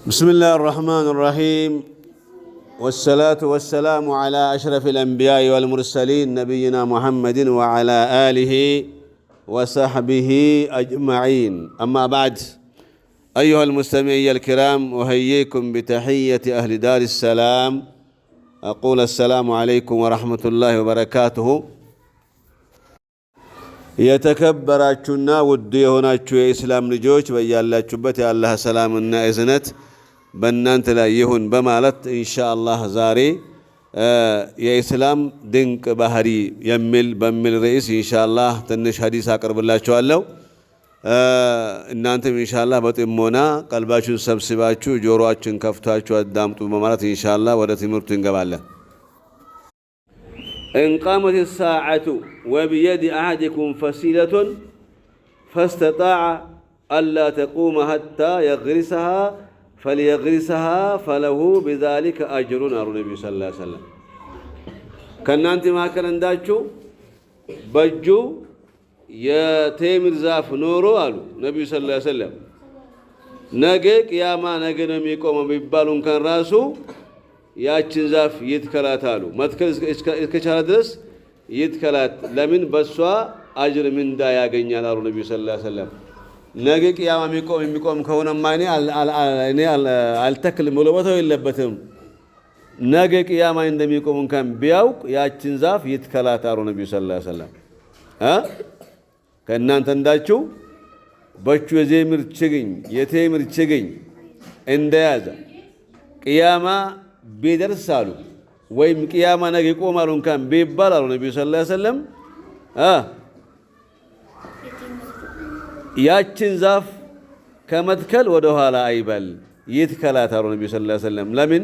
بسم الله الرحمن الرحيم والصلاة والسلام على أشرف الأنبياء والمرسلين نبينا محمد وعلى آله وصحبه أجمعين أما بعد أيها المستمعين الكرام أحييكم بتحية أهل دار السلام أقول السلام عليكم ورحمة الله وبركاته የተከበራችሁና ውድ የሆናችሁ የእስላም ልጆች በያላችሁበት የአላህ ሰላምና እዝነት በእናንተ ላይ ይሁን በማለት ኢንሻአላህ ዛሬ የእስላም ድንቅ ባህሪ በሚል ርዕስ ኢንሻአላህ ትንሽ ሐዲስ አቀርብላችኋለሁ። እናንተም ኢንሻአላህ በጥሞና ቀልባችሁን ሰብስባችሁ ጆሮአችሁን ከፍታችሁ አዳምጡ በማለት ኢንሻአላህ ወደ ትምህርቱ እንገባለን። إن قامت الساعة وبيد أحدكم فسيلة فاستطاع ألا تقوم حتى يغرسها فليغرسها فله بذلك أجر النبي صلى الله عليه وسلم كنانت ما كان عنداتشو بجو يتيمر زاف نورو قالوا النبي صلى الله عليه وسلم نجيك يا ما نجنا ميقوم بيبالون كان راسو ያችን ዛፍ ይትከላት አሉ። መትከል እስከቻለ ድረስ ይትከላት። ለምን በሷ አጅር ምንዳ ያገኛል አሉ ነብዩ ሰለላሁ ዐለይሂ ወሰለም። ነገ ቂያማ የሚቆም ከሆነማ እኔ አልተክልም ብሎ ቦታው የለበትም። ነገ ቂያማ እንደሚቆም እንኳን ቢያውቅ ያችን ዛፍ ይትከላት አሉ ነብዩ ሰለላሁ ዐለይሂ ወሰለም። ከእናንተ እንዳችሁ በቹ የቴምር ችግኝ እንደያዘ ቂያማ ቢደርሳሉ ወይም ቂያማ ነገ ይቆማሉ እንኳን ቢባላሉ ነብዩ ሰለላሁ ዐለይሂ ወሰለም ያችን ዛፍ ከመትከል ወደ ኋላ አይበል ይትከላታሉ ነብዩ ሰለላሁ ዐለይሂ ወሰለም። ለምን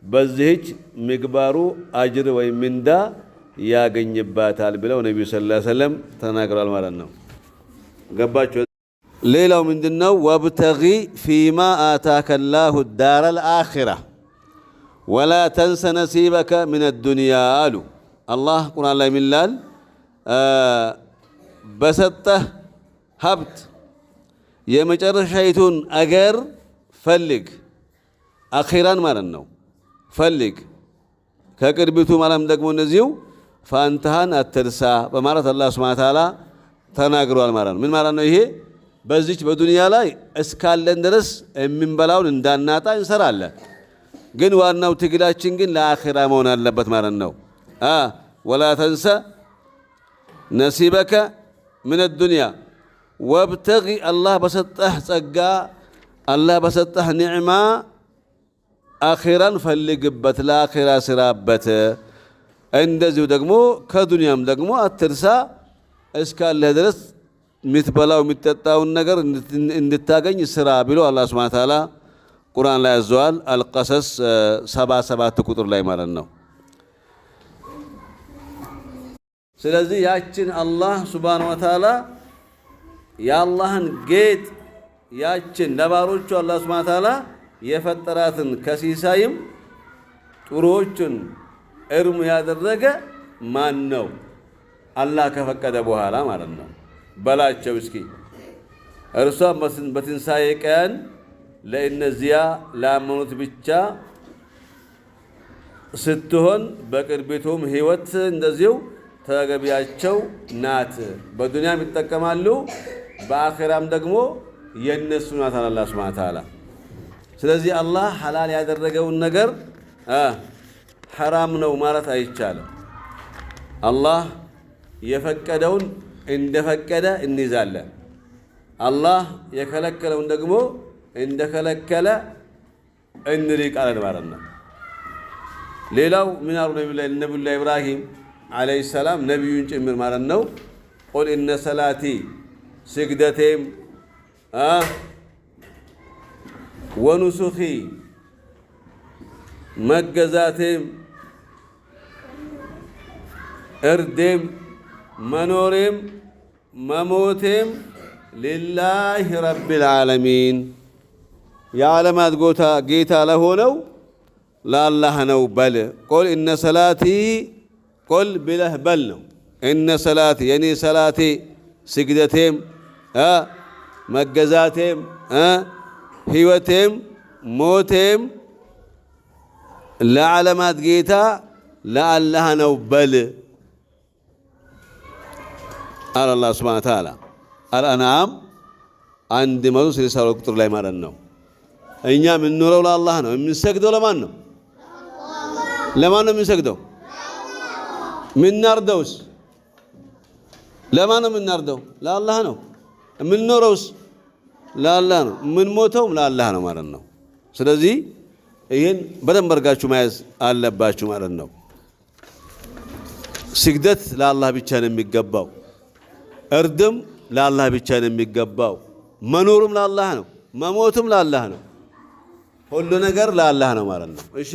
በዚህች ምግባሩ አጅር ወይም ምንዳ ያገኝባታል ብለው ነብዩ ሰለላሁ ዐለይሂ ወሰለም ተናግረዋል ማለት ነው። ገባችሁ? ሌላው ምንድነው? ወብተጊ ፊማ አታከ አላሁ ዳረል አኺራ ولا تنس نصيبك من الدنيا قالوا الله قرآن لا يملال بسطه هبت የመጨረሻይቱን አገር ፈልግ አኺራን ማለት ነው። ፈልግ ከቅርቢቱ ማለት ደግሞ እነዚሁ ፋንታህን አትርሳ በማለት አላህ ሱብሓነሁ ወተዓላ ተናግሯል ማለት ነው። ምን ማለት ነው ይሄ? በዚች በዱንያ ላይ እስካለን ድረስ የምንበላውን እንዳናጣ እንሰራለን። ግን ዋናው ትግላችን ግን ለአኺራ መሆን አለበት ማለት ነው። ወላ ተንሰ ነሲበከ ምን الدنيا ወብተጊ አላህ በሰጠህ ጸጋ አላህ በሰጠህ ኒዕማ አኺራን ፈልግበት፣ ለአኺራ ስራበት። እንደዚሁ ደግሞ ከዱንያም ደግሞ አትርሳ፣ እስካለህ ድረስ የምትበላው የምትጠጣውን ነገር እንድታገኝ ስራ ብሎ አላህ ሱብሓነሁ ወተዓላ ቁርአን ላይ አዘዋል። አልቀሰስ 77 ቁጥር ላይ ማለት ነው። ስለዚህ ያችን አላህ ሱብሓነሁ ወተዓላ የአላህን ጌጥ ያችን ለባሮቹ አላህ ሱብሓነሁ ወተዓላ የፈጠራትን ከሲሳይም ጥሩዎችን እርም ያደረገ ማን ነው? አላህ ከፈቀደ በኋላ ማለት ነው። በላቸው እስኪ እርሷም በትንሣኤ ቀን ለእነዚያ ላመኑት ብቻ ስትሆን በቅርቢቱም ህይወት እንደዚሁ ተገቢያቸው ናት። በዱንያም ይጠቀማሉ፣ በአኺራም ደግሞ የነሱ ናት አላህ ሱብሓነሁ ወተዓላ። ስለዚህ አላህ ሐላል ያደረገውን ነገር ሐራም ነው ማለት አይቻልም። አላህ የፈቀደውን እንደፈቀደ እንይዛለን። አላህ የከለከለውን ደግሞ እንደከለከለ እንሪቃለን ማለት ነው። ሌላው ምን አሉ ነብዩላህ ኢብራሂም አለይሂ ሰላም ነብዩን ጭምር ማለት ነው። ቁል ኢነ ሰላቲ ስግደቴም ወኑሱኺ መገዛቴም እርዴም መኖሬም መሞቴም ሊላሂ ረቢል ዓለሚን የዓለማት ጌታ ለሆነው ለአላህ ነው በል። ቁል ኢነ ሰላቲ ቁል ብለህ በል ነው። ኢነ ሰላቲ የኔ ሰላቴ ስግደቴም መገዛቴም ህይወቴም ሞቴም ለዓለማት ጌታ ለአላህ ነው በል አለ አላህ ሱብሓነሁ ወተዓላ። አልአንዓም 162 ቁጥር ላይ ማለት ነው። እኛ የምንኖረው ለአላህ ነው። የምንሰግደው ለማን ነው? ለማን ነው የምንሰግደው? የምናርደውስ ለማን ነው የምናርደው? ለአላህ ነው። የምንኖረውስ ለአላህ ነው። የምንሞተውም ለአላህ ነው ማለት ነው። ስለዚህ ይህን በደንብ አድርጋችሁ መያዝ አለባችሁ ማለት ነው። ስግደት ለአላህ ብቻ ነው የሚገባው። እርድም ለአላህ ብቻ ነው የሚገባው። መኖሩም ለአላህ ነው። መሞቱም ለአላህ ነው። ሁሉ ነገር ለአላህ ነው ማለት ነው። እሺ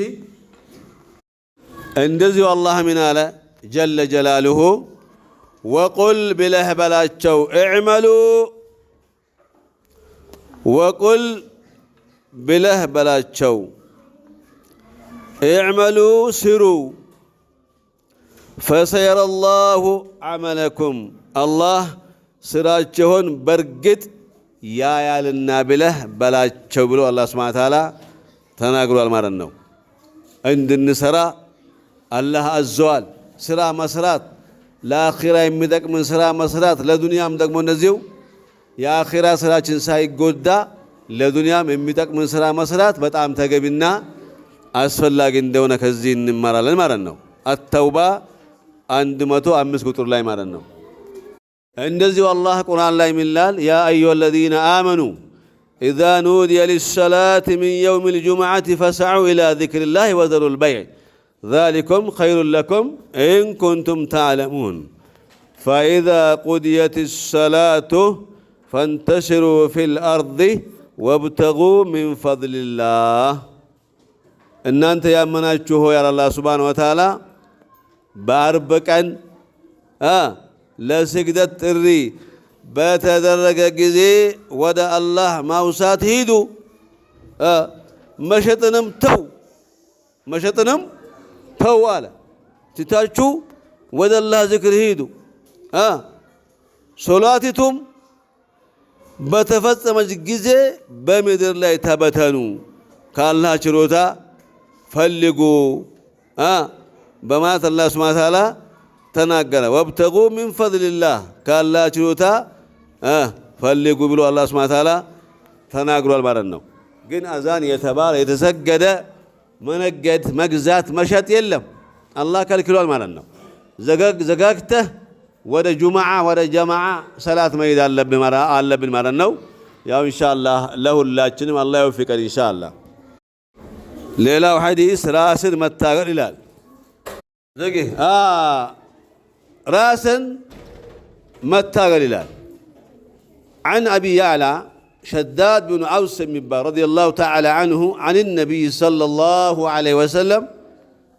እንደዚሁ አላህ ምን አለ ጀለ ጀላሉሁ ወቁል ብለህ በላቸው እዕመሉ ወቁል ብለህ በላቸው እዕመሉ ስሩ ፈሰየረ ላሁ ዐመለኩም አላህ ስራችሁን በርግጥ ያያልና ብለህ በላቸው ብሎ አላህ ሱብሓነሁ ወተዓላ ተናግሯል ማለት ነው። እንድንሰራ አላህ አዘዋል። ስራ መስራት ለአኺራ የሚጠቅምን ስራ መስራት፣ ለዱንያም ደግሞ እንደዚሁ የአኺራ ስራችን ሳይጎዳ ለዱንያም የሚጠቅምን ስራ መስራት በጣም ተገቢና አስፈላጊ እንደሆነ ከዚህ እንማራለን ማለት ነው። አተውባ 105 ቁጥር ላይ ማለት ነው። እንደዚሁ አላህ ቁርአን ላይ ሚላል ያ አዩሀ ለዚነ አመኑ ኢዛ ኑዲየ ሊሰላቲ ሚን የውሚል ጁሙዐቲ ፈስዐው ኢላ ዚክሪላሂ ወዘሩል በይዕ ዛሊኩም ኸይሩን ለኩም ኢን ኩንቱም ተዕለሙን ፈኢዛ ቁድየት ሰላቱ ፈንተሽሩ ፊል አርድ ወብተጉ ሚን ፈድሊላህ። እናንተ ያመናችሁ ሆይ አለ አላህ ሱብሓነሁ ወተዓላ በአርብ ቀን ለስግደት ጥሪ በተደረገ ጊዜ ወደ አላህ ማውሳት ሂዱ። መሸጥንም ተው አለ። ትታችሁ ወደ አላህ ዝክር ሂዱ። ሶላቲቱም በተፈጸመች ጊዜ በምድር ላይ ተበተኑ፣ ከአላህ ችሮታ ፈልጉ በማለት አላህ ሱብሓነሁ ወተዓላ ተናገረ። ወብተጉ ሚን ፈድሊላህ ከአላህ ችሎታ ፈልጉ ብሎ አላህ ሱብሓነሁ ወተዓላ ተናግሯል ማለት ነው። ግን አዛን የተባለ የተሰገደ መነገድ፣ መግዛት፣ መሸጥ የለም አላህ ከልክሏል ማለት ነው። ዘጋግተህ ወደ ጁምዓ ወደ ጀማዓ ሰላት መሄድ አለብን ማለት ነው። ያው ኢንሻአላህ ለሁላችንም አላህ ይወፍቀን ኢንሻአላህ። ሌላው ሐዲስ ራስን መታገል ይላል። راسا متاغل الهلال عن أبي يعلى شداد بن أوس رضي الله تعالى عنه عن النبي صلى الله عليه وسلم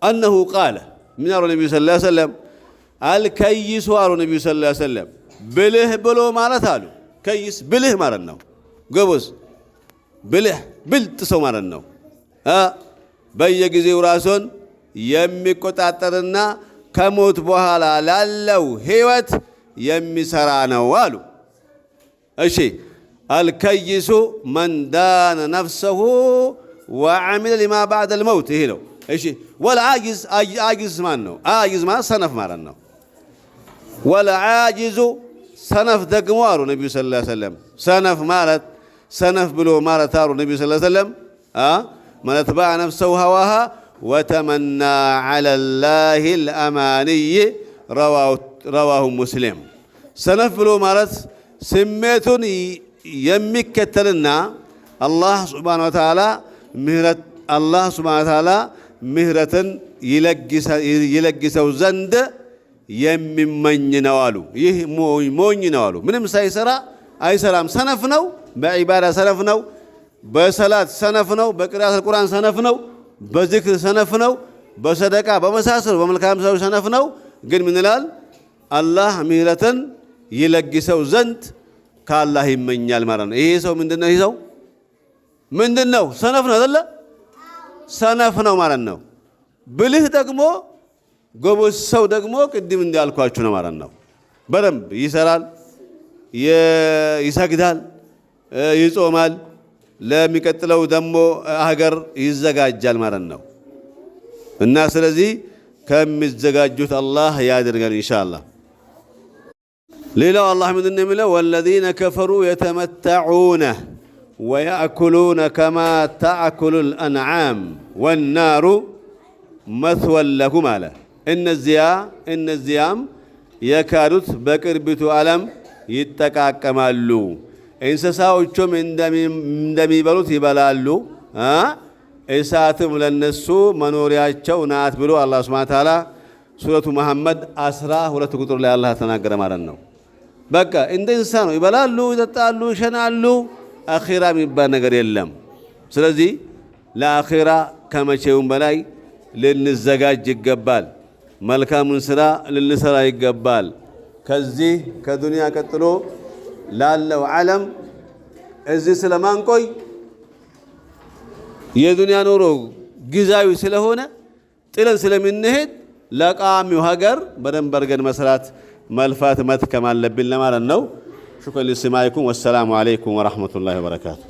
أنه قال من النبي صلى الله عليه وسلم الكيس وارو النبي صلى الله عليه وسلم بله بلو مالت هالو كيس بله مارنو قبوز بله بلت سو مارنو بيجزي راسون يمي قطعترنا ከሞት በኋላ ላለው ህይወት የሚሰራ ነው አሉ። እሺ አልከይሱ መን ዳነ ነፍሰሁ ወዐሚለ ሊማ ባዕደል መውት ይሄ ነው። እሺ ወልዓጂዝ አጂዝ ማን ነው? አጂዝ ማለት ሰነፍ ማለት ነው። ወልዓጂዙ ሰነፍ ደግሞ አሉ ነቢዩ ሰለላሁ ዐለይሂ ወሰለም ሰነፍ ብሎ ማለት አሉ ነቢዩ ሰለላሁ ዐለይሂ ወሰለም መን አትበዐ ነፍሰሁ ሀዋሃ ወተመና ዐለላሂ አልአማንይ ረዋሁ ሙስሊም። ሰነፍ ብሎ ማለት ስሜቱን የሚከተልና አላህ ሱብሓነሁ ወተዓላ ምህረትን ይለግሰው ዘንድ የሚመኝ ነው አሉ። ይህ ሞኝ ነው አሉ። ምንም ሳይሰራ አይሰራም። ሰነፍ ነው። በዒባዳ ሰነፍ ነው። በሰላት ሰነፍ ነው። በቅራአት ቁርአን ሰነፍ ነው። በዝክር ሰነፍ ነው። በሰደቃ በመሳሰሉ በመልካም ሰው ሰነፍ ነው። ግን ምን ይላል? አላህ ምህረትን ይለግሰው ዘንድ ከአላህ ይመኛል ማለት ነው። ይሄ ሰው ምንድነው? ይሄ ሰው ምንድነው? ሰነፍ ነው አይደለ? ሰነፍ ነው ማለት ነው። ብልህ ደግሞ ጎበዝ ሰው ደግሞ ቅድም እንዳልኳችሁ ነው ማለት ነው። በደንብ ይሰራል፣ ይሰግዳል፣ ይጾማል፣ ለሚቀጥለው ደግሞ ሀገር ይዘጋጃል ማለት ነው። እና ስለዚህ ከሚዘጋጁት አላህ ያድርገን ኢንሻአላህ። ሌላው አላህ ምንድን ነው የሚለው? ወለዚነ ከፈሩ የተመተዑነ ወያእኩሉነ ከማ ተአኩሉል አንዓም ወናሩ መስወን ለሁም አለ። እነዚያም የካዱት በቅርቢቱ ዓለም ይጠቃቀማሉ፣ እንስሳዎቹም እንደሚበሉት ይበላሉ፣ እሳትም ለነሱ መኖሪያቸው ናት ብሎ አላህ ሱብሓነሁ ወተዓላ ሱረቱ መሐመድ 12 ቁጥር ላይ አላህ ተናገረ ማለት ነው። በቃ እንደ እንስሳ ነው፣ ይበላሉ፣ ይጠጣሉ፣ ይሸናሉ። አኺራ የሚባል ነገር የለም። ስለዚህ ለአኺራ ከመቼውም በላይ ልንዘጋጅ ይገባል። መልካሙን ስራ ልንሰራ ይገባል። ከዚህ ከዱንያ ቀጥሎ ላለው ዓለም እዚህ ስለማንቆይ የዱንያ ኑሮ ጊዜያዊ ስለሆነ ጥለን ስለምንሄድ ለቃሚው ሀገር በደንብ አድርገን መስራት መልፋት መትከም አለብን ለማለት ነው። ሹክራን ሊስማኢኩም ወሰላሙ አለይኩም ወራህመቱላሂ ወበረካቱ።